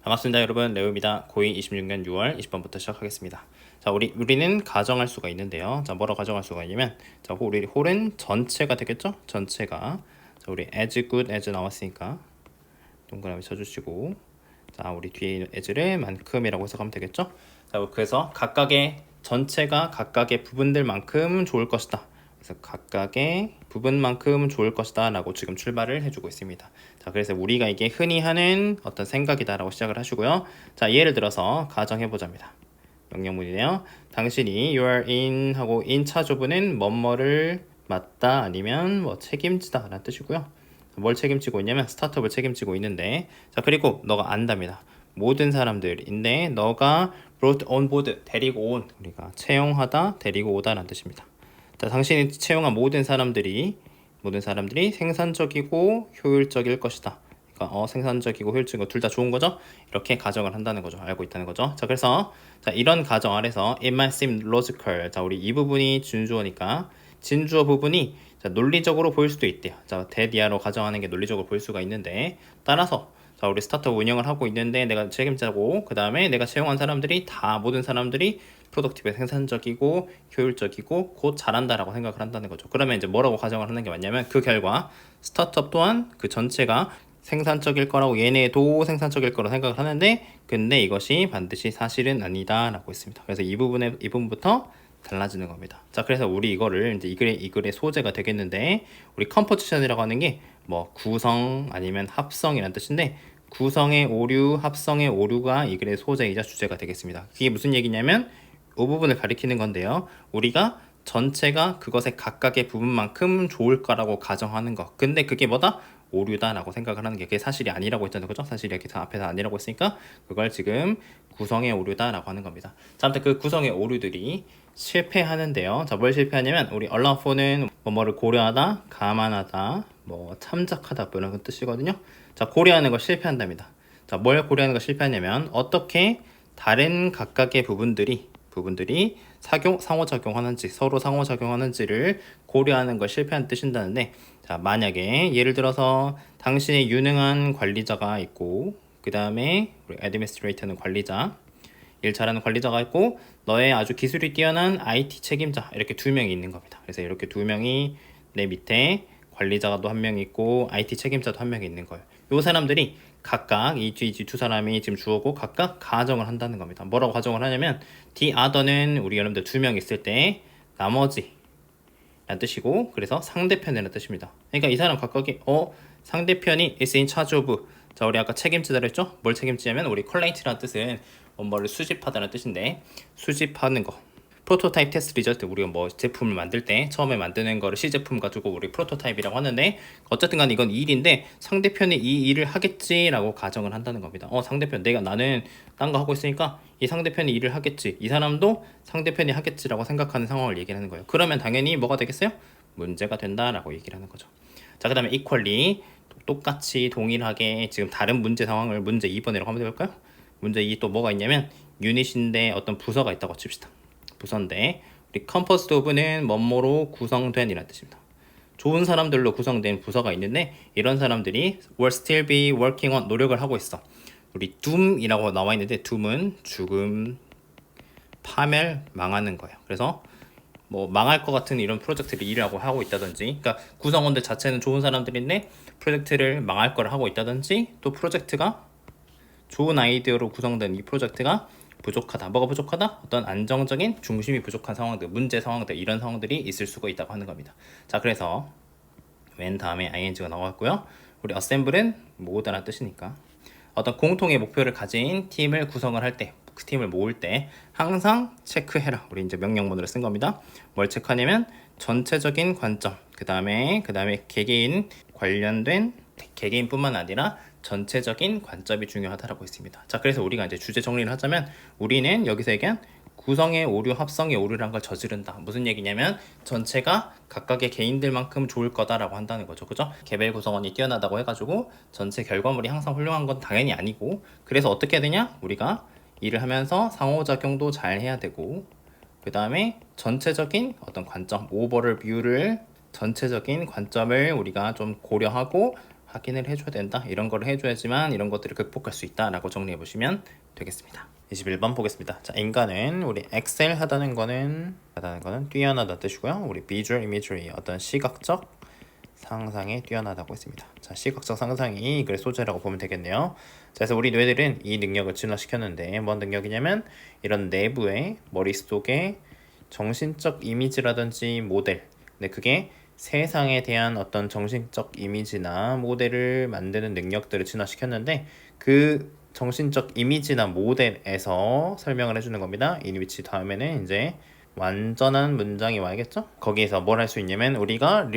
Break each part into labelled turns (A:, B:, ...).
A: 반갑습니다 여러분, 레오입니다. 고2 26년 6월 20번부터 시작하겠습니다. 자, 우리는 가정할 수가 있는데요. 자, 뭐라고 가정할 수가 있냐면, 자, 우리 홀은 전체가 되겠죠? 전체가. 자, 우리 as good as 나왔으니까 동그라미 쳐주시고, 자, 우리 뒤에 있는 as를 만큼이라고 해석하면 되겠죠? 자, 그래서 각각의 전체가 각각의 부분들만큼 좋을 것이다. 그래서 각각의 부분만큼 좋을 것이다 라고 지금 출발을 해주고 있습니다. 자, 그래서 우리가 이게 흔히 하는 어떤 생각이다 라고 시작을 하시고요. 자, 예를 들어서 가정해보자입니다. 명령문이네요. 당신이 you are in 하고 in 차주부는 뭐뭐를 맡다 아니면 뭐 책임지다 라는 뜻이고요. 뭘 책임지고 있냐면 스타트업을 책임지고 있는데, 자, 그리고 너가 안답니다. 모든 사람들인데 너가 brought on board, 데리고 온, 우리가 채용하다, 데리고 오다 라는 뜻입니다. 자, 당신이 채용한 모든 사람들이 생산적이고 효율적일 것이다. 그러니까 생산적이고 효율적이고 둘 다 좋은 거죠. 이렇게 가정을 한다는 거죠. 알고 있다는 거죠. 자, 그래서 자, 이런 가정 아래서 it might seem logical. 자, 우리 이 부분이 진주어니까 진주어 부분이 자, 논리적으로 보일 수도 있대요. 자, 대디아로 가정하는 게 논리적으로 보일 수가 있는데, 따라서 자, 우리 스타트업 운영을 하고 있는데 내가 책임자고, 그 다음에 내가 채용한 사람들이 다 모든 사람들이 프로덕티브에 생산적이고 효율적이고 곧 잘한다라고 생각을 한다는 거죠. 그러면 이제 뭐라고 가정을 하는 게 맞냐면, 그 결과 스타트업 또한 그 전체가 생산적일 거라고, 얘네도 생산적일 거라고 생각을 하는데, 근데 이것이 반드시 사실은 아니다 라고 했습니다. 그래서 이 부분부터 달라지는 겁니다. 자, 그래서 우리 이거를 이제 이 글의 소재가 되겠는데, 우리 컴포지션이라고 하는 게 뭐 구성 아니면 합성이라는 뜻인데, 구성의 오류, 합성의 오류가 이 글의 소재이자 주제가 되겠습니다. 그게 무슨 얘기냐면 이 부분을 가리키는 건데요. 우리가 전체가 그것의 각각의 부분만큼 좋을 거라고 가정하는 거. 근데 그게 뭐다? 오류다라고 생각을 하는 게, 그게 사실이 아니라고 했잖아요. 그죠? 사실이 이렇게 앞에서 아니라고 했으니까 그걸 지금 구성의 오류다라고 하는 겁니다. 자, 아무튼 그 구성의 오류들이 실패하는데요. 자, 뭘 실패하냐면 우리 allow for는 뭐뭐를 고려하다, 감안하다, 뭐 참작하다, 뭐 이런 뜻이거든요. 자, 고려하는 걸 실패한답니다. 자, 뭘 고려하는 걸 실패하냐면 어떻게 다른 각각의 부분들이 상호작용하는지, 서로 상호작용하는지를 고려하는 걸 실패한 뜻인다는데, 자, 만약에 예를 들어서 당신의 유능한 관리자가 있고, 그 다음에 우리 administrator는 관리자, 일 잘하는 관리자가 있고, 너의 아주 기술이 뛰어난 IT 책임자, 이렇게 두 명이 있는 겁니다. 그래서 이렇게 두 명이 내 밑에 관리자가 또 한 명 있고 IT 책임자도 한 명 있는 거예요. 요 사람들이 각각 이 두 사람이 지금 주어고 각각 가정을 한다는 겁니다. 뭐라고 가정을 하냐면 the other는 우리 여러분들 두 명 있을 때 나머지 라는 뜻이고, 그래서 상대편이라는 뜻입니다. 그러니까 이 사람 각각이 상대편이 is in charge of, 자, 우리 아까 책임지다를 했죠? 뭘 책임지냐면 우리 collate라는 뜻은 뭐를 수집하다는 뜻인데, 수집하는 거. 프로토타입 테스트 리저트, 우리가 뭐 제품을 만들 때 처음에 만드는 거를 시제품 가지고 우리 프로토타입이라고 하는데, 어쨌든 간에 이건 일인데 상대편이 이 일을 하겠지라고 가정을 한다는 겁니다. 상대편, 나는 딴 거 하고 있으니까 이 상대편이 일을 하겠지, 이 사람도 상대편이 하겠지라고 생각하는 상황을 얘기하는 거예요. 그러면 당연히 뭐가 되겠어요? 문제가 된다라고 얘기를 하는 거죠. 자, 그 다음에 equally, 똑같이 동일하게 지금 다른 문제 상황을 문제 2번이라고 한번 해볼까요? 문제 2 또 뭐가 있냐면 유닛인데 어떤 부서가 있다고 칩시다. 부서인데 우리 composed of는 뭐뭐로 구성된 이라는 뜻입니다. 좋은 사람들로 구성된 부서가 있는데, 이런 사람들이 will still be working on, 노력을 하고 있어. 우리 doom이라고 나와 있는데, doom은 죽음, 파멸, 망하는 거예요. 그래서 뭐 망할 것 같은 이런 프로젝트를 일하고 하고 있다든지, 그러니까 구성원들 자체는 좋은 사람들인데 프로젝트를 망할 걸 하고 있다든지, 또 프로젝트가 좋은 아이디어로 구성된 이 프로젝트가 부족하다. 뭐가 부족하다? 어떤 안정적인 중심이 부족한 상황들, 문제 상황들, 이런 상황들이 있을 수가 있다고 하는 겁니다. 자, 그래서 when 다음에 ing가 나왔고요. 우리 assemble은 모으다라는 뜻이니까 어떤 공통의 목표를 가진 팀을 구성을 할 때, 그 팀을 모을 때 항상 체크해라. 우리 이제 명령문으로 쓴 겁니다. 뭘 체크하냐면 전체적인 관점, 그 다음에 개개인 관련된, 개개인뿐만 아니라 전체적인 관점이 중요하다라고 했습니다. 자, 그래서 우리가 이제 주제 정리를 하자면, 우리는 여기서 얘기한 구성의 오류, 합성의 오류란 걸 저지른다. 무슨 얘기냐면 전체가 각각의 개인들만큼 좋을 거다라고 한다는 거죠. 그죠? 개별 구성원이 뛰어나다고 해가지고 전체 결과물이 항상 훌륭한 건 당연히 아니고, 그래서 어떻게 해야 되냐? 우리가 일을 하면서 상호작용도 잘 해야 되고, 그 다음에 전체적인 어떤 관점, 오버를 뷰를, 전체적인 관점을 우리가 좀 고려하고 확인을 해줘야 된다. 이런 거를 해줘야지만 이런 것들을 극복할 수 있다라고 정리해 보시면 되겠습니다. 21번 보겠습니다. 자, 인간은 우리 엑셀 하다는 거는 뛰어나다 뜻이고요. 우리 visual imagery 어떤 시각적 상상에 뛰어나다고 했습니다. 자, 시각적 상상이 그래 소재라고 보면 되겠네요. 자, 그래서 우리 뇌들은 이 능력을 진화시켰는데 뭔 능력이냐면 이런 내부의 머릿속에 정신적 이미지라든지 모델, 근데 그게 세상에 대한 어떤 정신적 이미지나 모델을 만드는 능력들을 진화시켰는데 그 정신적 이미지나 모델에서 설명을 해주는 겁니다. in which 다음에는 이제 완전한 문장이 와야겠죠? 거기에서 뭘 할 수 있냐면 우리가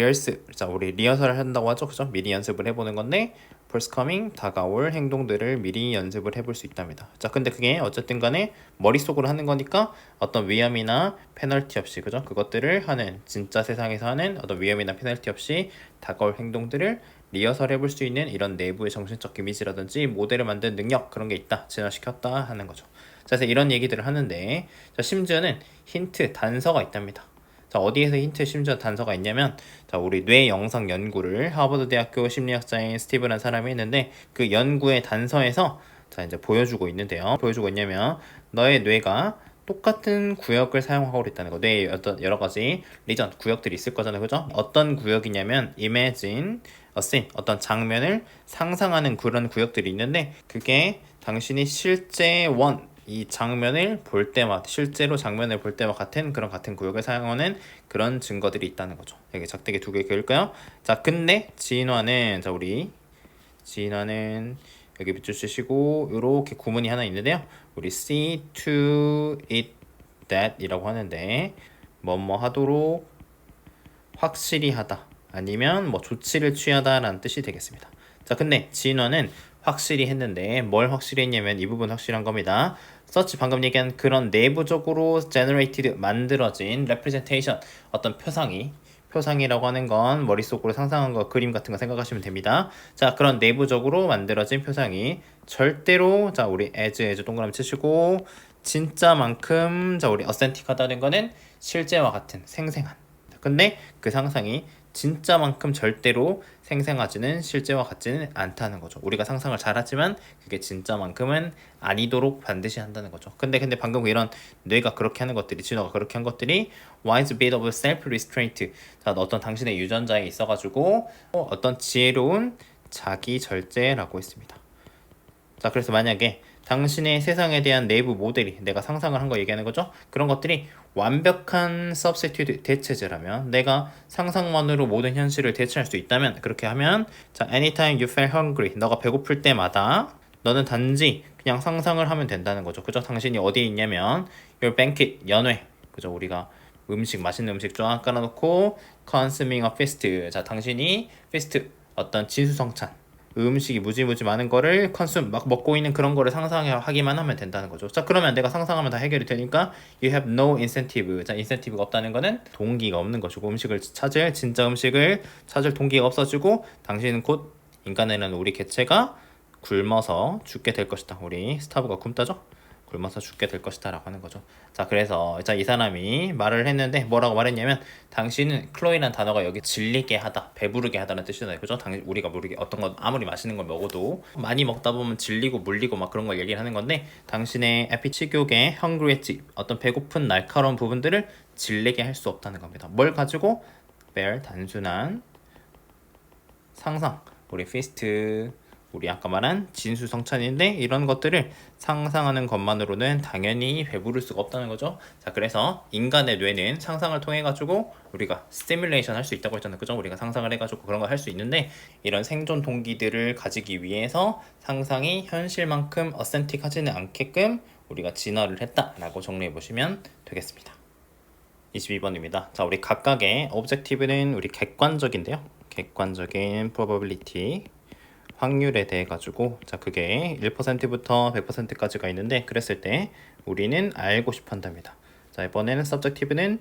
A: 자, 우리 리허설을 한다고 하죠. 그죠? 미리 연습을 해보는 건데 forthcoming, 다가올 행동들을 미리 연습을 해볼 수 있답니다. 자, 근데 그게 어쨌든 간에 머릿속으로 하는 거니까 어떤 위험이나 페널티 없이, 그죠? 그것들을 하는, 진짜 세상에서 하는 어떤 위험이나 페널티 없이 다가올 행동들을 리허설 해볼 수 있는 이런 내부의 정신적 이미지라든지 모델을 만드는 능력, 그런 게 있다, 진화시켰다 하는 거죠. 자, 그래서 이런 얘기들을 하는데, 자, 심지어는 힌트, 단서가 있답니다. 자, 어디에서 힌트, 심지어 단서가 있냐면, 자, 우리 뇌 영상 연구를 하버드 대학교 심리학자인 스티브라는 사람이 했는데, 그 연구의 단서에서 자, 이제 보여주고 있는데요. 보여주고 있냐면, 너의 뇌가 똑같은 구역을 사용하고 있다는 거. 뇌에 어떤 여러 가지 리전, 구역들이 있을 거잖아요. 그죠? 어떤 구역이냐면, imagine a scene, 어떤 장면을 상상하는 그런 구역들이 있는데, 그게 당신이 실제 이 장면을 볼 때마다, 실제로 장면을 볼 때와 같은 그런 같은 구역을 사용하는 그런 증거들이 있다는 거죠. 여기 작대기 두 개 그을까요? 자, 근데 진화는, 자, 우리 진화는 여기 밑줄 치시고 이렇게 구문이 하나 있는데요. 우리 see to it that 이라고 하는데 뭐뭐 하도록 확실히 하다 아니면 뭐 조치를 취하다 라는 뜻이 되겠습니다. 자, 근데 진화는 확실히 했는데 뭘 확실히 했냐면 이 부분 확실한 겁니다. 서치 방금 얘기한 그런 내부적으로 generated 만들어진 representation 어떤 표상이라고 하는 건 머릿속으로 상상한 거, 그림 같은 거 생각하시면 됩니다. 자, 그런 내부적으로 만들어진 표상이 절대로, 자, 우리 as 동그라미 치시고 진짜만큼, 자, 우리 authentic하다는 거는 실제와 같은 생생한. 근데 그 상상이 진짜만큼 절대로 생생하지는 실제와 같지는 않다는 거죠. 우리가 상상을 잘하지만 그게 진짜만큼은 아니도록 반드시 한다는 거죠. 근데 방금 이런 뇌가 그렇게 하는 것들이, 진화가 그렇게 한 것들이 wise bit of self-restraint, 자, 어떤 당신의 유전자에 있어가지고 어떤 지혜로운 자기 절제라고 했습니다. 자, 그래서 만약에 당신의 세상에 대한 내부 모델이, 내가 상상을 한 거 얘기하는 거죠. 그런 것들이 완벽한 substitute 대체제라면, 내가 상상만으로 모든 현실을 대체할 수 있다면, 그렇게 하면, 자, anytime you feel hungry, 너가 배고플 때마다 너는 단지 그냥 상상을 하면 된다는 거죠. 그죠? 당신이 어디에 있냐면 your banquet, 연회, 그죠? 우리가 맛있는 음식 쫙 깔아놓고 consuming a feast, 자, 당신이 feast, 어떤 진수성찬 음식이 무지무지 많은 거를 막 먹고 있는 그런 거를 상상하기만 하면 된다는 거죠. 자, 그러면 내가 상상하면 다 해결이 되니까 you have no incentive. 자, 인센티브가 없다는 거는 동기가 없는 것이고, 진짜 음식을 찾을 동기가 없어지고, 당신은 곧 인간이라는 우리 개체가 굶어서 죽게 될 것이다. 우리 스타브가 굶다죠? 굶어서 죽게 될 것이다 라고 하는 거죠. 자, 그래서 자, 이 사람이 말을 했는데 뭐라고 말했냐면, 당신은, 클로이라는 단어가 여기 질리게 하다, 배부르게 하다는 뜻이잖아요. 그죠? 우리가 모르게 어떤 것, 아무리 맛있는 걸 먹어도 많이 먹다 보면 질리고 물리고 막 그런 걸 얘기를 하는 건데, 당신의 에피치교계 hungry했지, 어떤 배고픈 날카로운 부분들을 질리게 할 수 없다는 겁니다. 뭘 가지고? bare, 단순한 상상, 우리 feast, 우리 아까 말한 진수성찬인데, 이런 것들을 상상하는 것만으로는 당연히 배부를 수가 없다는 거죠. 자, 그래서 인간의 뇌는 상상을 통해 가지고 우리가 스티뮬레이션 할 수 있다고 했잖아요. 그죠? 우리가 상상을 해가지고 그런 걸 할 수 있는데, 이런 생존 동기들을 가지기 위해서 상상이 현실만큼 어센틱하지는 않게끔 우리가 진화를 했다라고 정리해 보시면 되겠습니다. 22번입니다. 자, 우리 각각의 오브젝티브는 우리 객관적인데요. 객관적인 probability, 확률에 대해 가지고, 자, 그게 1%부터 100%까지가 있는데, 그랬을 때 우리는 알고 싶어 한답니다. 자, 이번에는 subjective는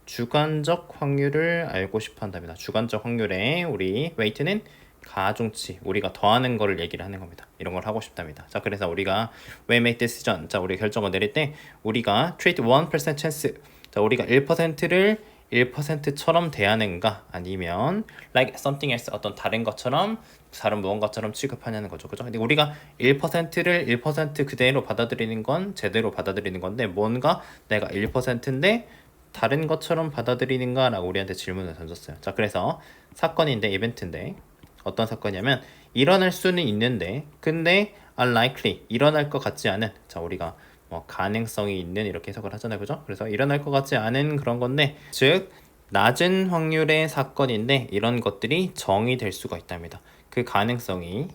A: 주관적 확률을 알고 싶어 한답니다. 주관적 확률에 우리 weight는 가중치, 우리가 더하는 거를 얘기를 하는 겁니다. 이런 걸 하고 싶답니다. 자, 그래서 우리가 we make decision, 자, 우리 결정을 내릴 때 우리가 treat 1% chance, 자, 우리가 1%를 1%처럼 대하는가 아니면 like something else 어떤 다른 것처럼 다른 무언가처럼 취급하냐는 거죠. 그죠? 근데 우리가 1%를 1% 그대로 받아들이는 건 제대로 받아들이는 건데 뭔가 내가 1%인데 다른 것처럼 받아들이는가 라고 우리한테 질문을 던졌어요. 자, 그래서 사건인데 이벤트인데 어떤 사건이냐면 일어날 수는 있는데 근데 unlikely 일어날 것 같지 않은 자 우리가 뭐 가능성이 있는 이렇게 해석을 하잖아요. 그죠? 그래서 일어날 것 같지 않은 그런 건데 즉 낮은 확률의 사건인데 이런 것들이 정의될 수가 있답니다. 그 가능성이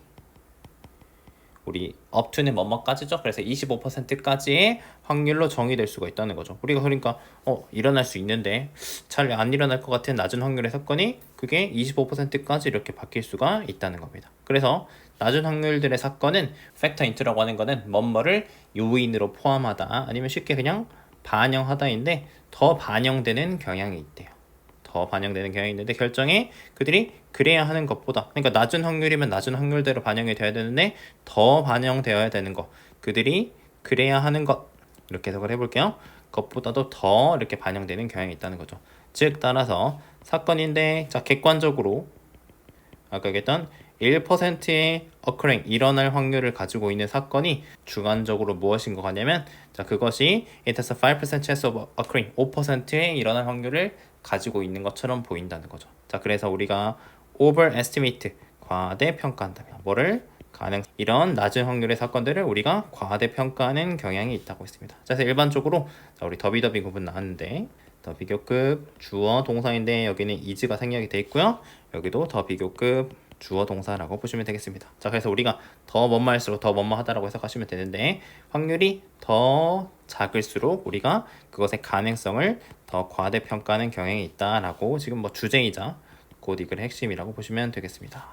A: 우리 up to는 뭐뭐까지죠. 그래서 25%까지의 확률로 정의될 수가 있다는 거죠. 우리가 그러니까 일어날 수 있는데 잘 안 일어날 것 같은 낮은 확률의 사건이 그게 25%까지 이렇게 바뀔 수가 있다는 겁니다. 그래서 낮은 확률들의 사건은 팩터 인트라고 하는 거는 뭐뭐를 요인으로 포함하다 아니면 쉽게 그냥 반영하다인데 더 반영되는 경향이 있대요. 더 반영되는 경향이 있는데 결정에 그들이 그래야 하는 것보다 그러니까 낮은 확률이면 낮은 확률대로 반영이 돼야 되는데 더 반영되어야 되는 것 그들이 그래야 하는 것 이렇게 해석을 해볼게요. 그것보다도 더 이렇게 반영되는 경향이 있다는 거죠. 즉 따라서 사건인데 자 객관적으로 아까 얘기했던 1%의 occurring 일어날 확률을 가지고 있는 사건이 주관적으로 무엇인 것 같냐면 자 그것이 it has a 5% chance of occurring 5%의 일어날 확률을 가지고 있는 것처럼 보인다는 거죠. 자 그래서 우리가 overestimate 과대평가한다. 뭐를 이런 낮은 확률의 사건들을 우리가 과대평가하는 경향이 있다고 했습니다. 자, 그래서 일반적으로 자, 우리 더비더비 구분 나왔는데 더 비교급 주어 동사인데 여기는 is가 생략이 돼 있고요. 여기도 더 비교급 주어 동사라고 보시면 되겠습니다. 자, 그래서 우리가 더 뭐뭐 할수록 더 뭐뭐 하다라고 해석하시면 되는데 확률이 더 작을수록 우리가 그것의 가능성을 더 과대평가하는 경향이 있다라고 지금 뭐 주제이자 고딕의 핵심이라고 보시면 되겠습니다.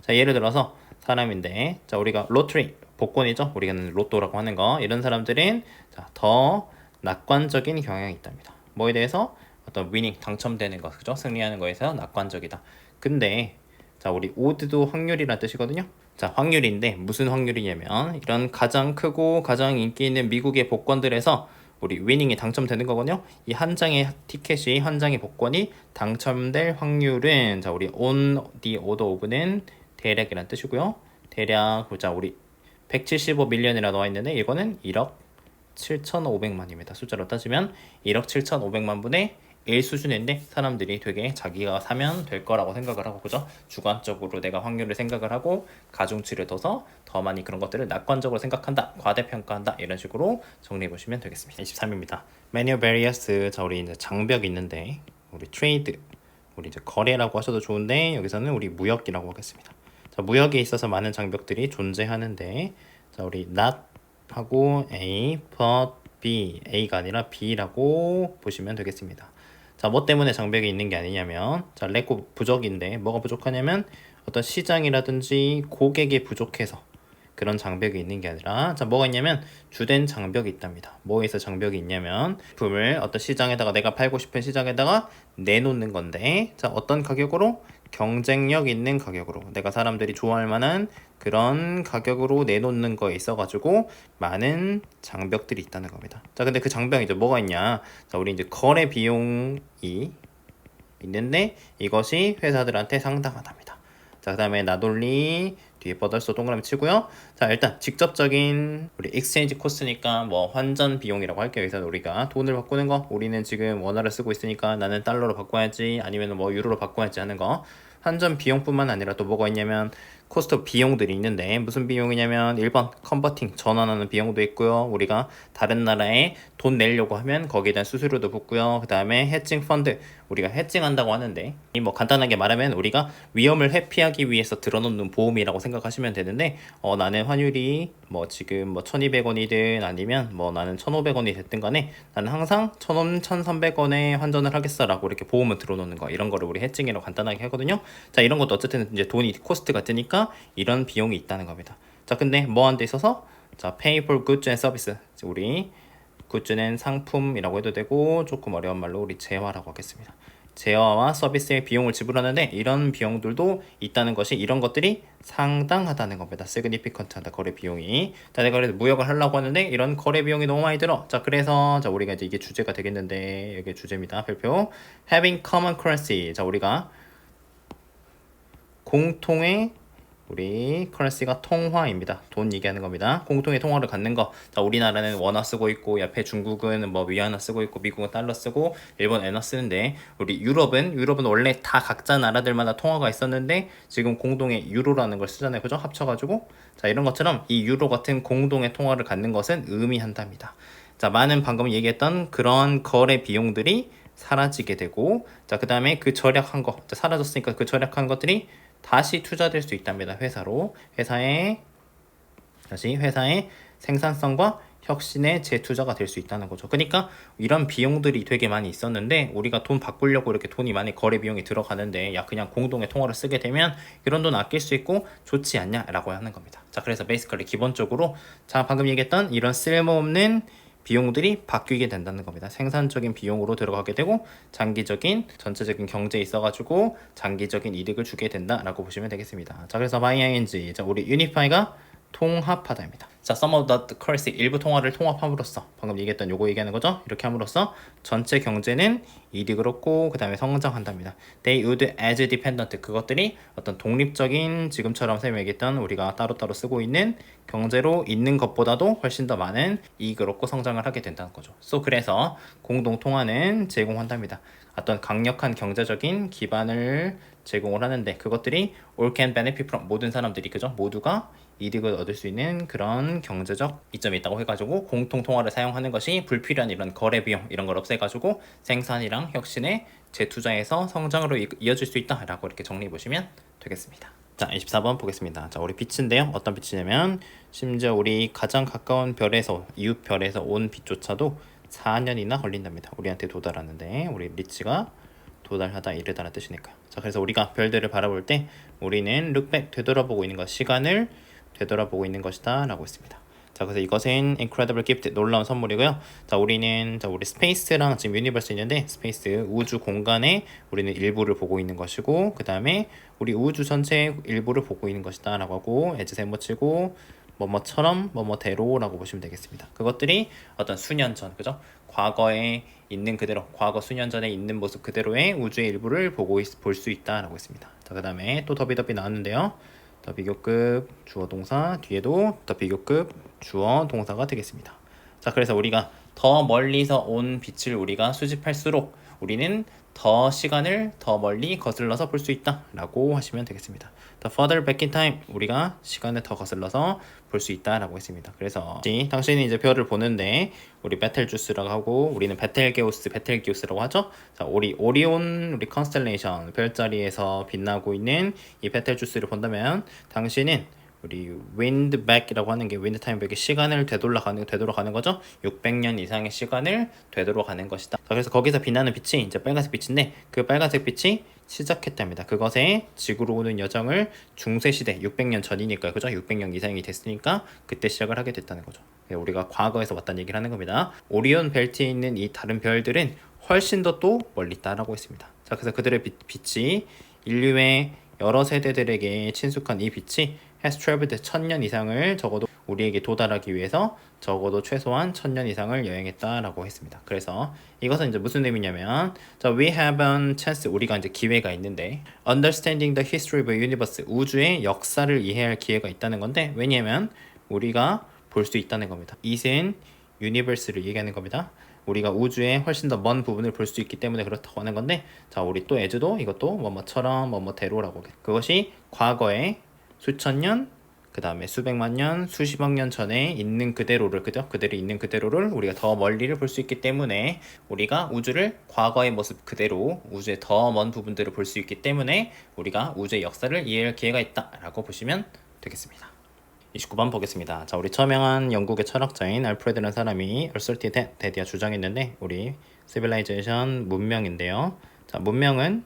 A: 자, 예를 들어서 사람인데 자 우리가 로터리 복권이죠. 우리가 로또라고 하는 거 이런 사람들은 자, 더 낙관적인 경향이 있답니다. 뭐에 대해서 어떤 위닝 당첨되는 거 그죠? 승리하는 거에서 낙관적이다. 근데 자 우리 오드도 확률이라는 뜻이거든요. 자 확률인데 무슨 확률이냐면 이런 가장 크고 가장 인기 있는 미국의 복권들에서 우리 위닝이 당첨되는 거거든요. 이 한 장의 티켓이 한 장의 복권이 당첨될 확률은 자 우리 on the order of는 대략이란 뜻이고요. 대략 보자 우리 175밀리언이라 나와 있는데 이거는 1억 7,500만입니다. 숫자로 따지면 1억 7,500만 분의 1 수준인데 사람들이 되게 자기가 사면 될 거라고 생각을 하고 그죠? 주관적으로 내가 확률을 생각을 하고 가중치를 둬서 더 많이 그런 것들을 낙관적으로 생각한다, 과대평가한다 이런 식으로 정리해 보시면 되겠습니다. 23입니다. Many barriers 자 우리 이제 장벽이 있는데 우리 트레이드 우리 이제 거래라고 하셔도 좋은데 여기서는 우리 무역이라고 하겠습니다. 자 무역에 있어서 많은 장벽들이 존재하는데 자 우리 not 하고 A, but B, A가 아니라 B라고 보시면 되겠습니다. 자, 뭐 때문에 장벽이 있는 게 아니냐면 자, 레고 부족인데 뭐가 부족하냐면 어떤 시장이라든지 고객이 부족해서 그런 장벽이 있는 게 아니라 자, 뭐가 있냐면 주된 장벽이 있답니다. 뭐에서 장벽이 있냐면 제품을 어떤 시장에다가 내가 팔고 싶은 시장에다가 내놓는 건데 자, 어떤 가격으로? 경쟁력 있는 가격으로 내가 사람들이 좋아할 만한 그런 가격으로 내놓는 거에 있어가지고 많은 장벽들이 있다는 겁니다. 자, 근데 그 장벽이 이제 뭐가 있냐? 자, 우리 이제 거래 비용이 있는데 이것이 회사들한테 상당하답니다. 자, 그다음에 나돌리 뒤에 뻗어서 동그라미 치고요. 자, 일단 직접적인 우리 익스체인지 코스트니까 뭐 환전 비용이라고 할게요. 여기서 우리가 돈을 바꾸는 거 우리는 지금 원화를 쓰고 있으니까 나는 달러로 바꿔야지 아니면 뭐 유로로 바꿔야지 하는 거 환전 비용뿐만 아니라 또 뭐가 있냐면 코스트 비용들이 있는데 무슨 비용이냐면 1번 컨버팅 전환하는 비용도 있고요. 우리가 다른 나라에 돈 내려고 하면 거기에 대한 수수료도 붙고요. 그 다음에 해칭 펀드 우리가 해칭한다고 하는데 뭐 간단하게 말하면 우리가 위험을 회피하기 위해서 들어놓는 보험이라고 생각하시면 되는데 나는 환율이 뭐 지금 뭐 1200원이든 아니면 뭐 나는 1500원이 됐든 간에 나는 항상 1000원, 1300원에 환전을 하겠어 라고 이렇게 보험을 들어놓는 거 이런 거를 우리 해칭이라고 간단하게 하거든요. 자 이런 것도 어쨌든 이제 돈이 코스트가 드니까 이런 비용이 있다는 겁니다. 자 근데 뭐 한 데 있어서 자 pay for goods and service 우리 굿즈는 상품이라고 해도 되고 조금 어려운 말로 우리 재화라고 하겠습니다. 제어와 서비스의 비용을 지불하는데 이런 비용들도 있다는 것이 이런 것들이 상당하다는 겁니다. significant하다 거래 비용이. 자, 내가 그래서 무역을 하려고 하는데 이런 거래 비용이 너무 많이 들어. 자, 그래서 자 우리가 이제 이게 주제가 되겠는데 이게 주제입니다. 별표 having common currency. 자, 우리가 공통의 우리 커런시가 통화입니다. 돈 얘기하는 겁니다. 공통의 통화를 갖는 거. 자, 우리나라는 원화 쓰고 있고 옆에 중국은 뭐 위안화 쓰고 있고 미국은 달러 쓰고 일본 엔화 쓰는데 우리 유럽은 원래 다 각자 나라들마다 통화가 있었는데 지금 공동의 유로라는 걸 쓰잖아요. 그죠? 합쳐가지고 자, 이런 것처럼 이 유로 같은 공동의 통화를 갖는 것은 의미한답니다. 자, 많은 방금 얘기했던 그런 거래 비용들이 사라지게 되고 자, 그 다음에 그 절약한 거 자, 사라졌으니까 그 절약한 것들이 다시 투자될 수 있답니다. 회사의 생산성과 혁신의 재투자가 될 수 있다는 거죠. 그러니까 이런 비용들이 되게 많이 있었는데 우리가 돈 바꾸려고 이렇게 돈이 많이 거래 비용이 들어가는데 야 그냥 공동의 통화를 쓰게 되면 이런 돈 아낄 수 있고 좋지 않냐라고 하는 겁니다. 자, 그래서 베이시컬리 기본적으로 자 방금 얘기했던 이런 쓸모없는 비용들이 바뀌게 된다는 겁니다. 생산적인 비용으로 들어가게 되고 장기적인 전체적인 경제에 있어가지고 장기적인 이득을 주게 된다라고 보시면 되겠습니다. 자, 그래서 by ing 자 우리 unify가 통합하다입니다. 자, sum of the currency 일부 통화를 통합함으로써 방금 얘기했던 요거 얘기하는 거죠. 이렇게 함으로써 전체 경제는 이득을 얻고 그 다음에 성장한답니다. They would as dependent 그것들이 어떤 독립적인 지금처럼 쌤이 얘기했던 우리가 따로따로 쓰고 있는 경제로 있는 것보다도 훨씬 더 많은 이익을 얻고 성장을 하게 된다는 거죠. 그래서 공동 통화는 제공한답니다. 어떤 강력한 경제적인 기반을 제공을 하는데 그것들이 all can benefit from 모든 사람들이 그죠? 모두가 이득을 얻을 수 있는 그런 경제적 이점이 있다고 해가지고 공통 통화를 사용하는 것이 불필요한 이런 거래 비용 이런 걸 없애가지고 생산이랑 혁신에 재투자해서 성장으로 이어질 수 있다라고 이렇게 정리해 보시면 되겠습니다. 자, 24번 보겠습니다. 자, 우리 빛인데요. 어떤 빛이냐면 심지어 우리 가장 가까운 별에서 이웃 별에서 온 빛조차도 4년이나 걸린답니다. 우리한테 도달하는데 우리 리치가 도달하다 이르다라는 뜻이니까요. 자, 그래서 우리가 별들을 바라볼 때 우리는 look back 되돌아보고 있는 것 시간을 되돌아보고 있는 것이다 라고 했습니다. 자, 그래서 이것은 incredible gift 놀라운 선물이고요. 자, 우리 스페이스랑 지금 유니버스 있는데 스페이스 우주 공간에 우리는 일부를 보고 있는 것이고 그 다음에 우리 우주 전체의 일부를 보고 있는 것이다 라고 하고 에즈 세모 치고 뭐뭐처럼 뭐뭐대로 라고 보시면 되겠습니다. 그것들이 어떤 수년 전 그죠? 과거에 있는 그대로 과거 수년 전에 있는 모습 그대로의 우주의 일부를 볼 수 있다 라고 했습니다. 자, 그 다음에 또 더비더비 나왔는데요. 더 비교급 주어 동사 뒤에도 더 비교급 주어 동사가 되겠습니다. 자, 그래서 우리가 더 멀리서 온 빛을 우리가 수집할수록 우리는 더 시간을 더 멀리 거슬러서 볼 수 있다 라고 하시면 되겠습니다. The further back in time 우리가 시간을 더 거슬러서 볼 수 있다 라고 했습니다. 그래서 당신이 이제 별을 보는데 우리 베텔주스라고 하고 우리는 베텔기우스라고 하죠. 자, 우리 오리온 우리 컨스텔레이션 별자리에서 빛나고 있는 이 베텔주스를 본다면 당신은 우리 윈드백이라고 하는 게 윈드타임백의 시간을 되돌아가는 거죠. 600년 이상의 시간을 되돌아가는 것이다. 자, 그래서 거기서 빛나는 빛이 이제 빨간색 빛인데 그 빨간색 빛이 시작했답니다. 그것의 지구로 오는 여정을 중세시대 600년 전이니까 그죠? 600년 이상이 됐으니까 그때 시작을 하게 됐다는 거죠. 우리가 과거에서 왔다는 얘기를 하는 겁니다. 오리온 벨트에 있는 이 다른 별들은 훨씬 더 또 멀리 있다라고 했습니다. 자, 그래서 그들의 빛이 인류의 여러 세대들에게 친숙한 이 빛이 has traveled 1000년 이상을 적어도 우리에게 도달하기 위해서 적어도 최소한 1000년 이상을 여행했다라고 했습니다. 그래서 이것은 이제 무슨 의미냐면 자, we have a chance 우리가 이제 기회가 있는데 understanding the history of the universe 우주의 역사를 이해할 기회가 있다는 건데 왜냐면 우리가 볼 수 있다는 겁니다. 이는 universe를 얘기하는 겁니다. 우리가 우주의 훨씬 더 먼 부분을 볼 수 있기 때문에 그렇다고 하는 건데 자, 우리 또 에즈도 이것도 뭐뭐처럼 뭐뭐대로라고 그것이 과거에 수천 년, 그 다음에 수백만 년, 수십억 년 전에 있는 그대로를 그대로 있는 그대로를 우리가 더 멀리를 볼 수 있기 때문에 우리가 우주를 과거의 모습 그대로 우주의 더 먼 부분들을 볼 수 있기 때문에 우리가 우주의 역사를 이해할 기회가 있다라고 보시면 되겠습니다. 29번 보겠습니다. 자, 우리 처명한 영국의 철학자인 알프레드라는 사람이 asserted that에 주장했는데 우리 civilization 문명인데요. 자, 문명은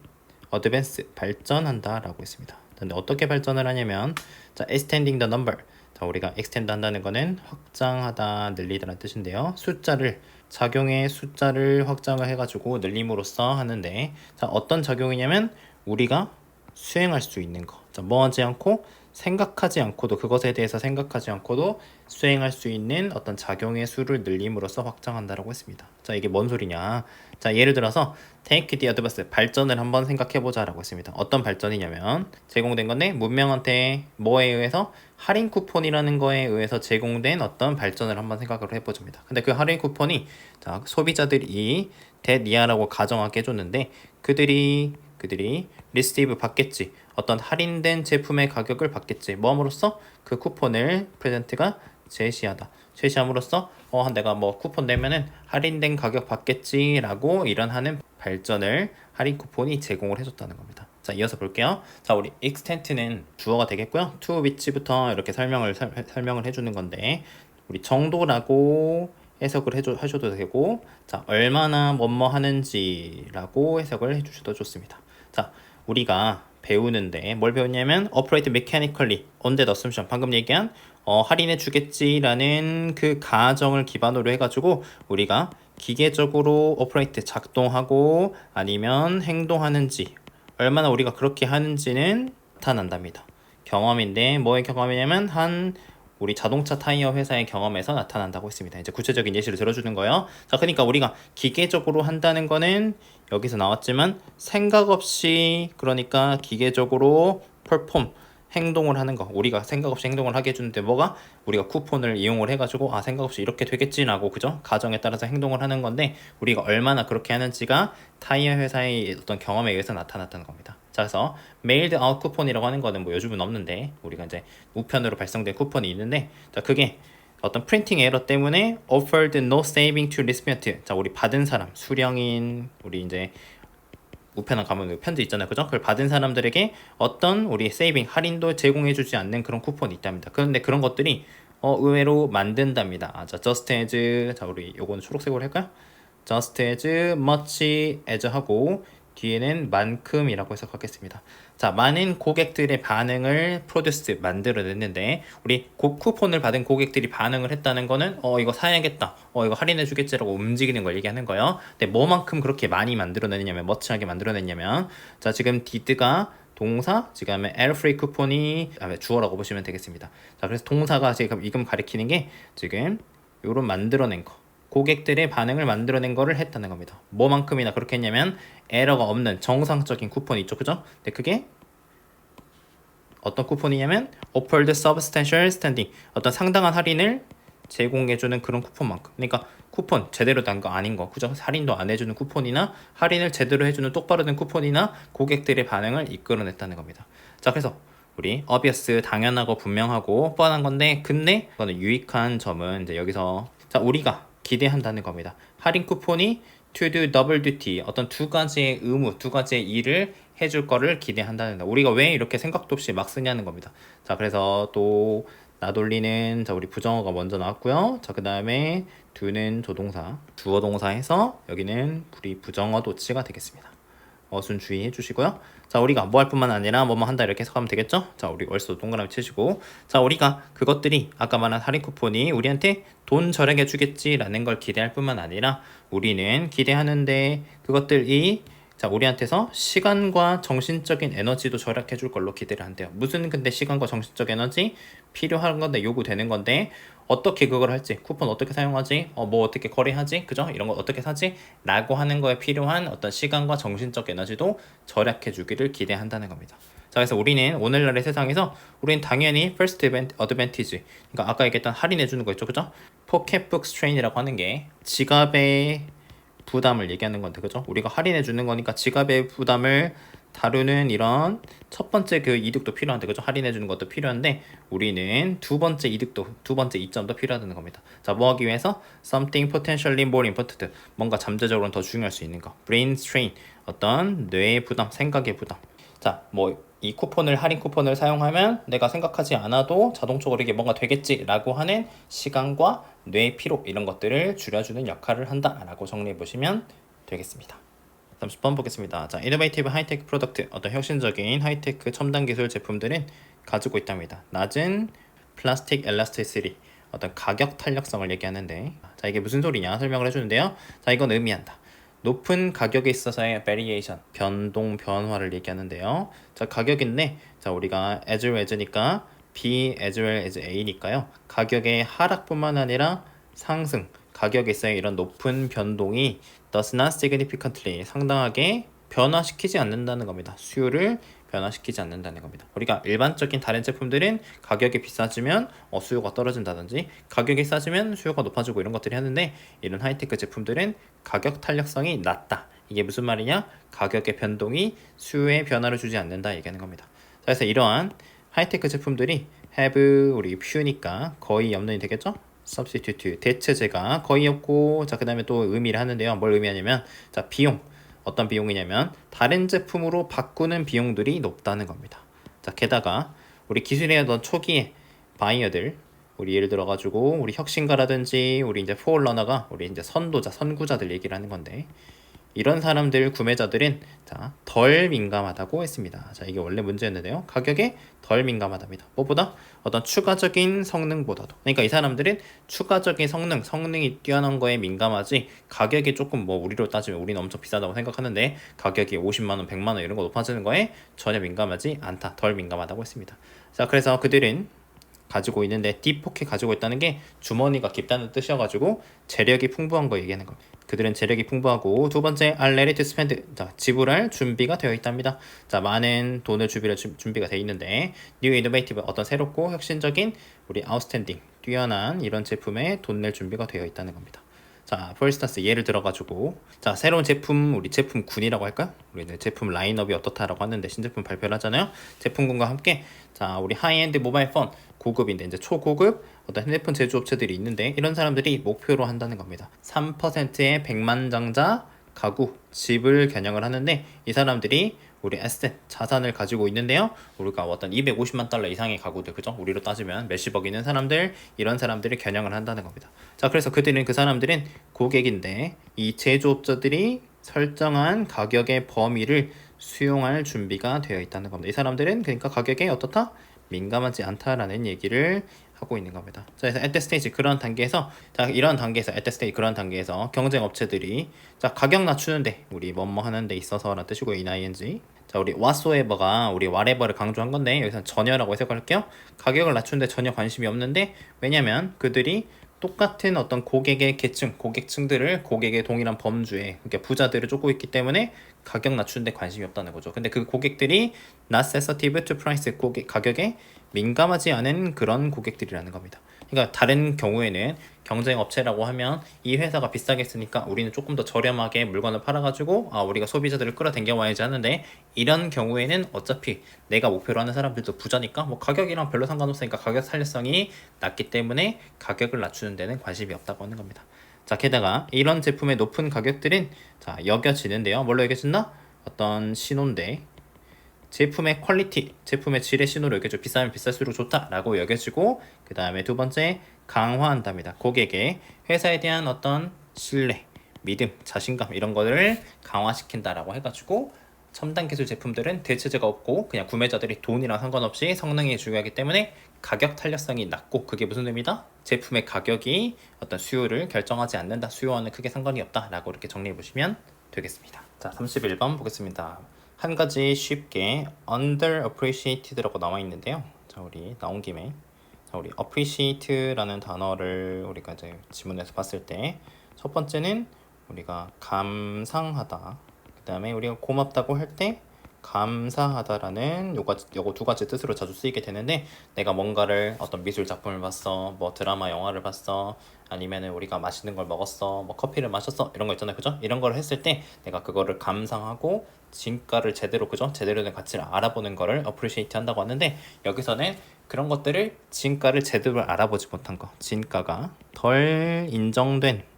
A: advance 발전한다라고 했습니다. 근데 어떻게 발전을 하냐면 자, extending the number 자, 우리가 extend 한다는 거는 확장하다, 늘리다라는 뜻인데요. 숫자를 작용의 숫자를 확장을 해가지고 늘림으로써 하는데, 자, 어떤 작용이냐면 우리가 수행할 수 있는 거. 자, 뭐 하지 않고 생각하지 않고도, 그것에 대해서 생각하지 않고도 수행할 수 있는 어떤 작용의 수를 늘림으로써 확장한다라고 했습니다. 자, 이게 뭔 소리냐? 자, 예를 들어서 take the advance, 발전을 한번 생각해보자라고 했습니다. 어떤 발전이냐면 제공된 건데 문명한테 뭐에 의해서 할인 쿠폰이라는 거에 의해서 제공된 어떤 발전을 한번 생각을 해보줍니다. 근데 그 할인 쿠폰이, 자, 소비자들이 대니아라고 가정하게 해줬는데 그들이 리시브 받겠지, 어떤 할인된 제품의 가격을 받겠지, 뭐함으로써 그 쿠폰을 프레젠트가 제시함으로써 내가 뭐 쿠폰 내면은 할인된 가격 받겠지라고 이런 하는 발전을 할인 쿠폰이 제공을 해줬다는 겁니다. 자, 이어서 볼게요. 자, 우리 extent는 주어가 되겠고요. to which부터 이렇게 설명을 해주는 건데, 우리 정도라고 해석을 하셔도 되고, 자, 얼마나 뭐뭐 하는지라고 해석을 해주셔도 좋습니다. 자, 우리가 배우는데 뭘 배웠냐면 operate mechanically on that assumption, 방금 얘기한 할인해 주겠지라는 그 가정을 기반으로 해가지고 우리가 기계적으로 operate, 작동하고 아니면 행동하는지, 얼마나 우리가 그렇게 하는지는 나타난답니다. 경험인데 뭐의 경험이냐면 우리 자동차 타이어 회사의 경험에서 나타난다고 했습니다. 이제 구체적인 예시를 들어주는 거예요. 자, 그러니까 우리가 기계적으로 한다는 거는 여기서 나왔지만 생각 없이, 그러니까 기계적으로 perform, 행동을 하는 거, 우리가 생각 없이 행동을 하게 해주는데 뭐가, 우리가 쿠폰을 이용을 해가지고 생각 없이 이렇게 되겠지라고, 그죠? 가정에 따라서 행동을 하는 건데 우리가 얼마나 그렇게 하는지가 타이어 회사의 어떤 경험에 의해서 나타났다는 겁니다. 자, 그래서 메일드 아웃 쿠폰이라고 하는 거는 뭐 요즘은 없는데 우리가 이제 우편으로 발송된 쿠폰이 있는데, 자, 그게 어떤 프린팅 에러 때문에 offered no saving to recipient, 자, 우리 받은 사람, 수령인, 우리 이제 우편함 가면 편지 있잖아요, 그죠? 그걸 받은 사람들에게 어떤 우리 세이빙, 할인도 제공해주지 않는 그런 쿠폰이 있답니다. 그런데 그런 것들이 의외로 만든답니다. 자, just as, 자, 우리 요거는 초록색으로 할까요? just as much as 하고 뒤에는 만큼이라고 해석하겠습니다. 자, 많은 고객들의 반응을 produce, 만들어냈는데 우리 쿠폰을 받은 고객들이 반응을 했다는 거는 이거 사야겠다, 이거 할인해 주겠지라고 움직이는 걸 얘기하는 거예요. 근데 뭐만큼 그렇게 많이 만들어냈냐면, 멋지하게 만들어냈냐면, 자, 지금 did가 동사, 지금 에어프리 쿠폰이 주어라고 보시면 되겠습니다. 자, 그래서 동사가 지금 가리키는 게 지금 요런 만들어낸 거, 고객들의 반응을 만들어낸 거를 했다는 겁니다. 뭐만큼이나 그렇게 했냐면 에러가 없는 정상적인 쿠폰이 있죠, 그죠? 근데 그게 어떤 쿠폰이냐면 offered substantial standing, 어떤 상당한 할인을 제공해주는 그런 쿠폰만큼. 그러니까 쿠폰 제대로 된 거 아닌 거, 그죠? 할인도 안 해주는 쿠폰이나 할인을 제대로 해주는 똑바로 된 쿠폰이나 고객들의 반응을 이끌어냈다는 겁니다. 자, 그래서 우리 obvious, 당연하고 분명하고 뻔한 건데, 근데 그거는 유익한 점은 이제 여기서, 자, 우리가 기대한다는 겁니다. 할인 쿠폰이 to do double duty, 어떤 두 가지의 의무, 두 가지의 일을 해줄 거를 기대한다는 거. 우리가 왜 이렇게 생각도 없이 막 쓰냐는 겁니다. 자, 그래서 또 나돌리는, 자, 우리 부정어가 먼저 나왔고요. 자, 그 다음에 do는 조동사, 주어 동사해서 여기는 우리 부정어 도치가 되겠습니다. 어순 주의해 주시고요. 자, 우리가 뭐 할 뿐만 아니라 뭐뭐 한다 이렇게 해석하면 되겠죠? 자, 우리 얼쏘 동그라미 치시고, 자, 우리가 그것들이 아까 말한 할인 쿠폰이 우리한테 돈 절약해 주겠지라는 걸 기대할 뿐만 아니라 우리는 기대하는데 그것들이, 자, 우리한테서 시간과 정신적인 에너지도 절약해 줄 걸로 기대를 한대요. 무슨 근데 시간과 정신적 에너지 필요한 건데, 요구되는 건데 어떻게 그걸 할지, 쿠폰 어떻게 사용하지, 뭐 어떻게 거래하지, 그죠? 이런 거 어떻게 사지? 라고 하는 거에 필요한 어떤 시간과 정신적 에너지도 절약해 주기를 기대한다는 겁니다. 자, 그래서 우리는 오늘날의 세상에서 우리는 당연히 first advantage, 그러니까 아까 얘기했던 할인해 주는 거 있죠, 그죠? 포켓북 스트레인이라고 하는 게 지갑의 부담을 얘기하는 건데, 그죠? 우리가 할인해 주는 거니까 지갑의 부담을 다루는 이런 첫 번째 그 이득도 필요한데, 그죠? 할인해 주는 것도 필요한데 우리는 두 번째 이득도, 두 번째 이점도 필요하다는 겁니다. 자, 뭐 하기 위해서? something potentially more important, 뭔가 잠재적으로는 더 중요할 수 있는 거. brain strain, 어떤 뇌의 부담, 생각의 부담. 자, 뭐 이 쿠폰을, 할인 쿠폰을 사용하면 내가 생각하지 않아도 자동적으로 이게 뭔가 되겠지라고 하는 시간과 뇌 피로, 이런 것들을 줄여주는 역할을 한다라고 정리해 보시면 되겠습니다. 30번 보겠습니다. 자, 이노베이티브 하이테크 프로덕트, 어떤 혁신적인 하이테크 첨단 기술 제품들은 가지고 있답니다. 낮은 플라스틱 엘라스티시티, 어떤 가격 탄력성을 얘기하는데, 자 이게 무슨 소리냐 설명을 해주는데요. 자 이건 의미한다. 높은 가격에 있어서의 variation, 변동, 변화를 얘기하는데요. 자 가격인데, 자 우리가 as well as니까 B as well as A니까요. 가격의 하락뿐만 아니라 상승, 가격에 있어의 이런 높은 변동이 does not significantly, 상당하게 변화시키지 않는다는 겁니다. 수요를 변화시키지 않는다는 겁니다. 우리가 일반적인 다른 제품들은 가격이 비싸지면 수요가 떨어진다든지 가격이 싸지면 수요가 높아지고 이런 것들이 하는데, 이런 하이테크 제품들은 가격 탄력성이 낮다. 이게 무슨 말이냐? 가격의 변동이 수요에 변화를 주지 않는다 얘기하는 겁니다. 그래서 이러한 하이테크 제품들이 have, 우리 퓨니까 거의 없는이 되겠죠? substitute, 대체제가 거의 없고, 자 그 다음에 또 의미를 하는데요. 뭘 의미하냐면, 자 비용, 어떤 비용이냐면 다른 제품으로 바꾸는 비용들이 높다는 겁니다. 자 게다가 우리 기술의 어떤 초기에 바이어들, 우리 예를 들어 가지고 우리 혁신가라든지 우리 이제 포얼러너가 우리 이제 선도자, 선구자들 얘기를 하는 건데, 이런 사람들, 구매자들은 자, 덜 민감하다고 했습니다. 자, 이게 원래 문제였는데요. 가격에 덜 민감하답니다. 무엇보다 어떤 추가적인 성능보다도. 그러니까 이 사람들은 추가적인 성능이 뛰어난 거에 민감하지, 가격이 조금 뭐 우리로 따지면 우리는 엄청 비싸다고 생각하는데 가격이 50만 원, 100만 원 이런 거 높아지는 거에 전혀 민감하지 않다. 덜 민감하다고 했습니다. 자, 그래서 그들은 가지고 있는데, 딥포켓 가지고 있다는 게 주머니가 깊다는 뜻이어가지고 재력이 풍부한 거 얘기하는 겁니다. 그들은 재력이 풍부하고, 두 번째 are ready to spend, 자 지불할 준비가 되어 있답니다. 자 많은 돈을 준비가 되어 있는데, new innovative, 어떤 새롭고 혁신적인 우리 outstanding, 뛰어난 이런 제품에 돈 낼 준비가 되어 있다는 겁니다. 자, for instance 예를 들어가지고, 자 새로운 제품, 우리 제품군이라고 할까? 우리 이제 제품 라인업이 어떻다라고 하는데 신제품 발표를 하잖아요. 제품군과 함께 자 우리 하이엔드 모바일 폰, 고급인데 이제 초고급 어떤 핸드폰 제조업체들이 있는데, 이런 사람들이 목표로 한다는 겁니다. 3%의 100만 장자 가구, 집을 겨냥을 하는데, 이 사람들이 우리 에셋, 자산을 가지고 있는데요. 우리가 어떤 250만 달러 이상의 가구들, 그죠? 우리로 따지면 몇십억 있는 사람들, 이런 사람들을 겨냥을 한다는 겁니다. 자, 그래서 그 사람들은 고객인데, 이 제조업자들이 설정한 가격의 범위를 수용할 준비가 되어 있다는 겁니다. 이 사람들은 그러니까 가격에 어떻다? 민감하지 않다라는 얘기를 하고 있는 겁니다. 자, 그래서 at the stage, 그런 단계에서, 자 이런 단계에서 at the stage, 그런 단계에서 경쟁 업체들이 자 가격 낮추는데, 우리 뭐뭐 하는 데 있어서라는 뜻이고, ing, 자 우리 whatsoever가 우리 whatever를 강조한 건데, 여기서 전혀라고 해석할게요. 가격을 낮추는데 전혀 관심이 없는데, 왜냐면 그들이 똑같은 어떤 고객의 계층, 고객층들을 고객의 동일한 범주에, 그러니까 부자들을 쫓고 있기 때문에 가격 낮추는데 관심이 없다는 거죠. 근데 그 고객들이 not sensitive to price, 가격에 민감하지 않은 그런 고객들이라는 겁니다. 그러니까 다른 경우에는 경쟁 업체라고 하면 이 회사가 비싸게 쓰니까 우리는 조금 더 저렴하게 물건을 팔아가지고 우리가 소비자들을 끌어당겨 와야지 하는데, 이런 경우에는 어차피 내가 목표로 하는 사람들도 부자니까 뭐 가격이랑 별로 상관없으니까 가격 탄력성이 낮기 때문에 가격을 낮추는 데는 관심이 없다고 하는 겁니다. 자 게다가 이런 제품의 높은 가격들은 자 여겨지는데요. 뭘로 여겨진다? 어떤 신호인데, 제품의 퀄리티, 제품의 질의 신호로 여겨져. 비싸면 비쌀수록 좋다라고 여겨지고, 그 다음에 두 번째 강화한답니다. 고객의 회사에 대한 어떤 신뢰, 믿음, 자신감 이런 거를 강화시킨다라고 해가지고, 첨단 기술 제품들은 대체제가 없고 그냥 구매자들이 돈이랑 상관없이 성능이 중요하기 때문에 가격 탄력성이 낮고, 그게 무슨 의미다? 제품의 가격이 어떤 수요를 결정하지 않는다, 수요와는 크게 상관이 없다 라고 이렇게 정리해 보시면 되겠습니다. 자 31번 보겠습니다. 한 가지 쉽게 underappreciated라고 나와 있는데요. 자 우리 나온 김에, 자 우리 appreciate라는 단어를 우리가 이제 지문에서 봤을 때, 첫 번째는 우리가 감상하다, 그 다음에 우리가 고맙다고 할 때 감사하다라는 요거 두 가지 뜻으로 자주 쓰이게 되는데, 내가 뭔가를 어떤 미술 작품을 봤어, 뭐 드라마 영화를 봤어, 아니면은 우리가 맛있는 걸 먹었어, 뭐 커피를 마셨어, 이런 거 있잖아요, 그죠? 이런 걸 했을 때 내가 그거를 감상하고 진가를 제대로, 그죠? 제대로 된 가치를 알아보는 거를 appreciate 한다고 하는데, 여기서는 그런 것들을 진가를 제대로 알아보지 못한 거, 진가가 덜 인정된,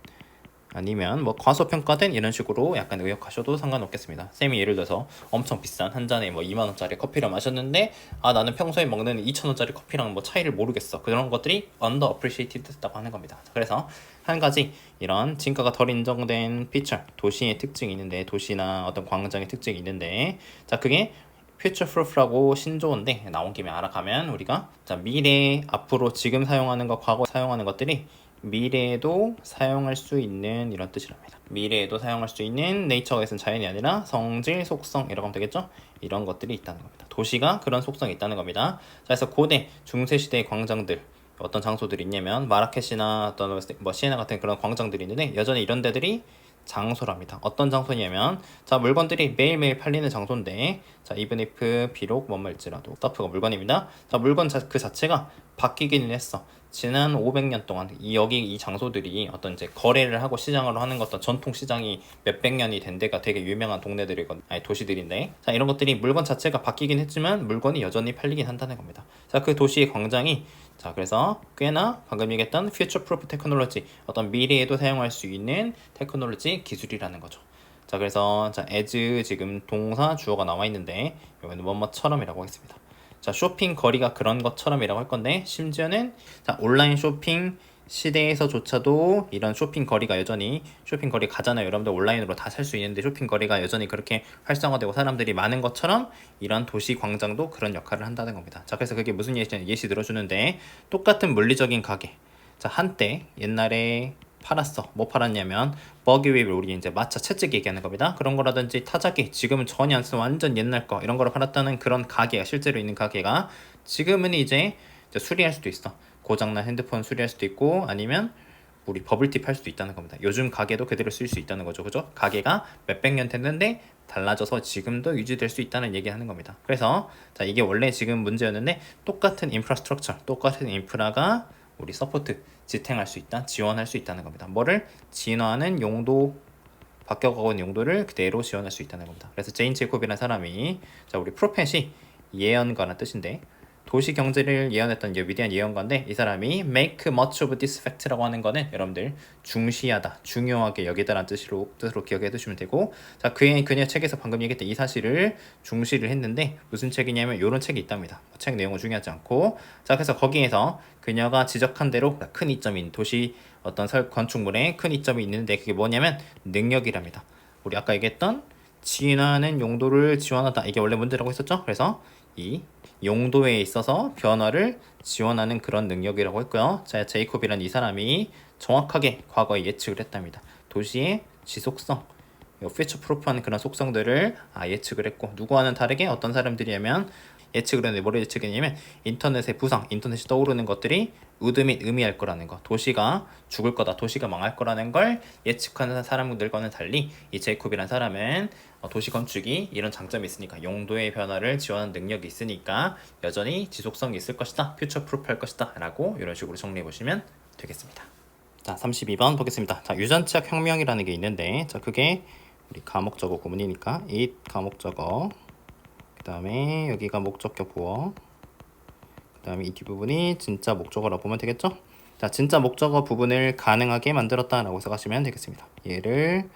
A: 아니면 뭐 과소평가된, 이런 식으로 약간 의역하셔도 상관없겠습니다. 쌤이 예를 들어서 엄청 비싼 한 잔에 뭐 2만원짜리 커피를 마셨는데, 나는 평소에 먹는 2천원짜리 커피랑 뭐 차이를 모르겠어. 그런 것들이 underappreciated 했다고 하는 겁니다. 그래서 한 가지 이런 진가가 덜 인정된 피처, 도시의 특징이 있는데, 도시나 어떤 광장의 특징이 있는데, 자 그게 future proof라고 신조어인데 나온 김에 알아가면 우리가 자, 미래, 앞으로 지금 사용하는 것, 과거 사용하는 것들이 미래에도 사용할 수 있는 이런 뜻이랍니다. 미래에도 사용할 수 있는 네이처가 있는 자연이 아니라 성질, 속성이라고 하면 되겠죠? 이런 것들이 있다는 겁니다. 도시가 그런 속성이 있다는 겁니다. 자, 그래서 고대, 중세시대의 광장들 어떤 장소들이 있냐면 마라케시나 어떤 뭐 시에나 같은 그런 광장들이 있는데 여전히 이런 데들이 장소랍니다. 어떤 장소냐면 자, 물건들이 매일매일 팔리는 장소인데 자, even if 비록 뭐뭐일지라도 stuff가 물건입니다. 자, 물건 그 자체가 바뀌기는 했어. 지난 500년 동안 여기 이 장소들이 어떤 이제 거래를 하고 시장으로 하는 어떤 전통 시장이 몇백 년이 된 데가 되게 유명한 동네들이거든, 아니 도시들인데, 자, 이런 것들이 물건 자체가 바뀌긴 했지만 물건이 여전히 팔리긴 한다는 겁니다. 자, 그 도시의 광장이 자, 그래서 꽤나 방금 얘기했던 future proof technology, 어떤 미래에도 사용할 수 있는 테크놀로지 기술이라는 거죠. 자, 그래서 자, as 지금 동사 주어가 나와 있는데 이거는 뭐뭐처럼이라고 하겠습니다. 자, 쇼핑 거리가 그런 것처럼이라고 할 건데 심지어는 자, 온라인 쇼핑 시대에서조차도 이런 쇼핑 거리가 여전히 쇼핑 거리 가잖아요. 여러분들 온라인으로 다 살 수 있는데 쇼핑 거리가 여전히 그렇게 활성화되고 사람들이 많은 것처럼 이런 도시 광장도 그런 역할을 한다는 겁니다. 자, 그래서 그게 무슨 예시 들어주는데 똑같은 물리적인 가게. 자, 한때 옛날에 팔았어. 뭐 팔았냐면 버기웨이블, 우리 이제 마차 채찍 얘기하는 겁니다. 그런 거라든지 타자기, 지금은 전혀 안 쓰는 완전 옛날 거 이런 거를 팔았다는 그런 가게가 실제로 있는 가게가 지금은 이제 수리할 수도 있어. 고장난 핸드폰 수리할 수도 있고 아니면 우리 버블티 팔 수도 있다는 겁니다. 요즘 가게도 그대로 쓸 수 있다는 거죠. 그죠? 가게가 몇백 년 됐는데 달라져서 지금도 유지될 수 있다는 얘기하는 겁니다. 그래서 자, 이게 원래 지금 문제였는데 똑같은 인프라스트럭처, 똑같은 인프라가 우리 서포트, 지탱할 수 있다, 지원할 수 있다는 겁니다. 뭐를? 진화하는 용도, 바뀌어가고 있는 용도를 그대로 지원할 수 있다는 겁니다. 그래서 제인 제이콥이라는 사람이 자, 우리 프로펫이 예언가라는 뜻인데 도시 경제를 예언했던 위대한 예언가인데 이 사람이 make much of this fact라고 하는 거는 여러분들 중시하다, 중요하게 여기다라는 뜻으로 기억해 두시면 되고, 자, 그녀 책에서 방금 얘기했던 이 사실을 중시를 했는데 무슨 책이냐면 이런 책이 있답니다. 책 내용은 중요하지 않고, 자, 그래서 거기에서 그녀가 지적한 대로 큰 이점인 도시 어떤 건축물에 큰 이점이 있는데 그게 뭐냐면 능력이랍니다. 우리 아까 얘기했던 진화하는 용도를 지원하다, 이게 원래 문제라고 했었죠. 그래서 이 용도에 있어서 변화를 지원하는 그런 능력이라고 했고요. 자, 제이콥이란 이 사람이 정확하게 과거에 예측을 했답니다. 도시의 지속성, 퓨처 프루프하는 그런 속성들을 예측을 했고, 누구와는 다르게 어떤 사람들이냐면 예측을 했는데 뭐를 예측했냐면 인터넷의 부상, 인터넷이 떠오르는 것들이 의도 및 의미할 거라는 거, 도시가 죽을 거다, 도시가 망할 거라는 걸 예측하는 사람들과는 달리 이 제이콥이라는 사람은 도시 건축이 이런 장점이 있으니까 용도의 변화를 지원하는 능력이 있으니까 여전히 지속성이 있을 것이다, 퓨처 프루프 할 것이다 라고 이런 식으로 정리해 보시면 되겠습니다. 자, 32번 보겠습니다. 자, 유전치학 혁명이라는 게 있는데 자, 그게 우리 가목적어 구문이니까 it 가목적어, 그 다음에 여기가 목적격 보어, 그 다음에 이 뒷부분이 진짜 목적어라고 보면 되겠죠? 자, 진짜 목적어 부분을 가능하게 만들었다 라고 생각하시면 되겠습니다. 얘를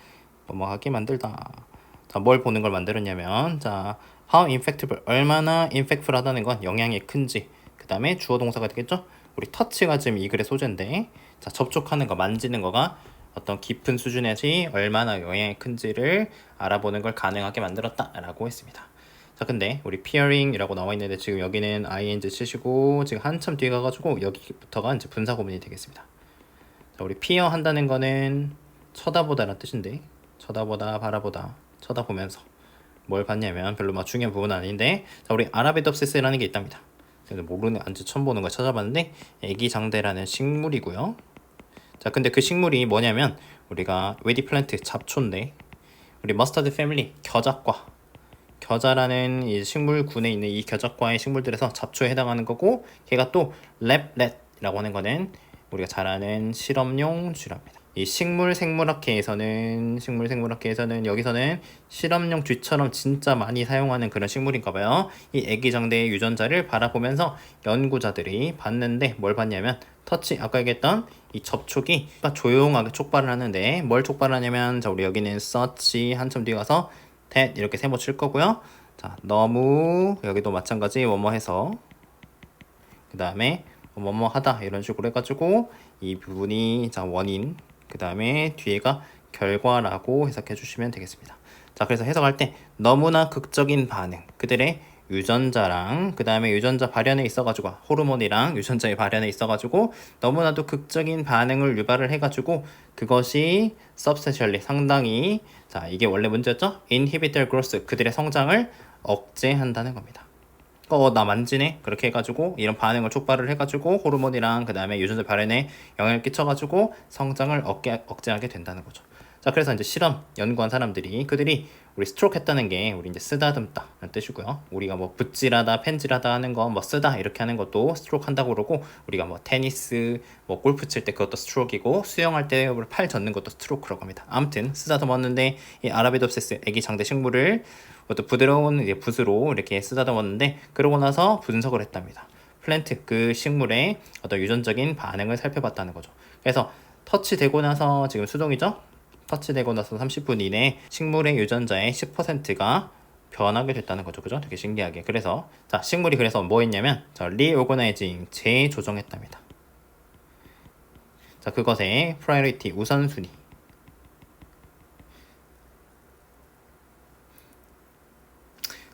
A: 뭐뭐하게 만들다. 자, 뭘 보는 걸 만들었냐면 자, how impactful, 얼마나 impactful하다는 건 영향이 큰지, 그 다음에 주어 동사가 되겠죠? 우리 터치가 지금 이 글의 소재인데 자, 접촉하는 거, 만지는 거가 어떤 깊은 수준에서 얼마나 영향이 큰지를 알아보는 걸 가능하게 만들었다 라고 했습니다. 자, 근데 우리 peering이라고 나와 있는데 지금 여기는 ing 치시고 지금 한참 뒤에 가가지고 여기부터가 이제 분사 구문이 되겠습니다. 자, 우리 peer 한다는 거는 쳐다보다라는 뜻인데 쳐다보다, 바라보다, 쳐다보면서 뭘 봤냐면 별로 막 중요한 부분은 아닌데 자, 우리 아라비덥시스라는 게 있답니다. 모르는, 안지 처음 보는 걸 찾아봤는데 애기장대라는 식물이고요. 자, 근데 그 식물이 뭐냐면 우리가 웨디 플랜트, 잡초인데 우리 머스타드 패밀리, 겨자라는 이 식물군에 있는 이 겨자과의 식물들에서 잡초에 해당하는 거고, 걔가 또 랩렛이라고 하는 거는 우리가 잘 아는 실험용 쥐랍니다. 이 식물생물학계에서는 여기서는 실험용 쥐처럼 진짜 많이 사용하는 그런 식물인가 봐요. 이 애기장대의 유전자를 바라보면서 연구자들이 봤는데 뭘 봤냐면 터치, 아까 얘기했던 이 접촉이 조용하게 촉발을 하는데 뭘 촉발하냐면 자, 우리 여기는 search 한참 뒤에 가서 that 이렇게 세모 칠 거고요. 자, 너무 여기도 마찬가지 뭐뭐 해서 그 다음에 뭐뭐 하다 이런 식으로 해가지고 이 부분이 자, 원인, 그 다음에 뒤에가 결과라고 해석해 주시면 되겠습니다. 자, 그래서 해석할 때 너무나 극적인 반응, 그들의 유전자랑 그 다음에 유전자 발현에 있어가지고 호르몬이랑 유전자의 발현에 있어가지고 너무나도 극적인 반응을 유발을 해가지고 그것이 substantially 상당히 자 이게 원래 문제였죠? inhibit their growth 그들의 성장을 억제한다는 겁니다. 나 만지네 그렇게 해가지고 이런 반응을 촉발을 해가지고 호르몬이랑 그 다음에 유전자 발현에 영향을 끼쳐가지고 성장을 억제하게 된다는 거죠. 자 그래서 이제 실험 연구한 사람들이 그들이 우리 스트로크 했다는 게 우리 이제 쓰다듬다라는 뜻이고요. 우리가 뭐 붓질하다 펜질하다 하는 거 뭐 쓰다 이렇게 하는 것도 스트로크 한다고 그러고 우리가 뭐 테니스 뭐 골프 칠 때 그것도 스트로크이고 수영할 때 팔 젓는 것도 스트로크라고 합니다. 아무튼 쓰다듬었는데 이 아라비덥시스 애기 장대 식물을 또 부드러운 이제 붓으로 이렇게 쓰다듬었는데 그러고 나서 분석을 했답니다. 플랜트 그 식물의 어떤 유전적인 반응을 살펴봤다는 거죠. 그래서 터치되고 나서 지금 수동이죠? 터치되고 나서 30분 이내에 식물의 유전자의 10%가 변하게 됐다는 거죠. 그죠? 되게 신기하게. 그래서 자 식물이 그래서 뭐 했냐면 자 리오거나이징 재조정했답니다. 자 그것의 프라이어리티 우선순위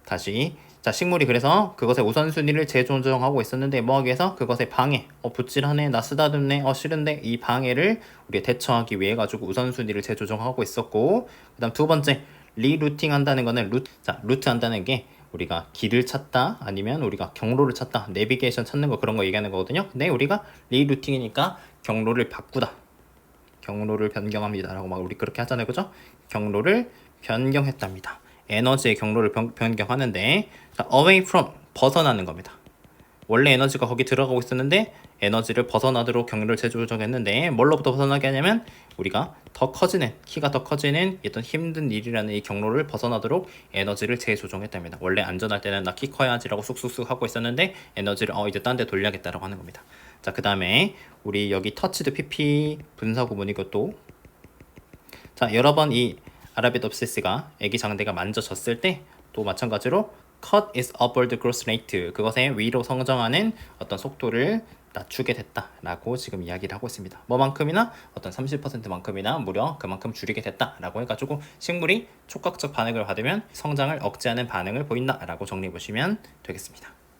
A: 다시 자 식물이 그래서 그것의 우선순위를 재조정하고 있었는데 뭐 하기 위해서 그것의 방해 붓질하네 나 쓰다듬네 싫은데 이 방해를 우리가 대처하기 위해 가지고 우선순위를 재조정하고 있었고 그 다음 두 번째 리루팅 한다는 거는 루트 한다는 게 우리가 길을 찾다 아니면 우리가 경로를 찾다 내비게이션 찾는 거 그런 거 얘기하는 거거든요. 근데 우리가 리루팅이니까 경로를 바꾸다 경로를 변경합니다 라고 막 우리 그렇게 하잖아요. 그죠? 경로를 변경했답니다. 에너지의 경로를 변경하는데 자, away from 벗어나는 겁니다. 원래 에너지가 거기 들어가고 있었는데 에너지를 벗어나도록 경로를 재조정했는데 뭘로부터 벗어나게 하냐면 우리가 더 커지는 키가 더 커지는 어떤 힘든 일이라는 이 경로를 벗어나도록 에너지를 재조정했답니다. 원래 안전할 때는 나 키 커야지라고 쑥쑥쑥 하고 있었는데 에너지를 이제 딴 데 돌려야겠다라고 하는 겁니다. 자 그 다음에 우리 여기 터치드 PP 분사 구문 이것도 자 여러 번 이 아라비덥시스가 애기 장대가 만져졌을 때 또 마찬가지로 cut its upward growth rate 그것의 위로 성장하는 어떤 속도를 낮추게 됐다라고 지금 이야기를 하고 있습니다. 뭐만큼이나 어떤 30%만큼이나 무려 그만큼 줄이게 됐다라고 해가지고 식물이 촉각적 반응을 받으면 성장을 억제하는 반응을 보인다라고 정리해 보시면 되겠습니다.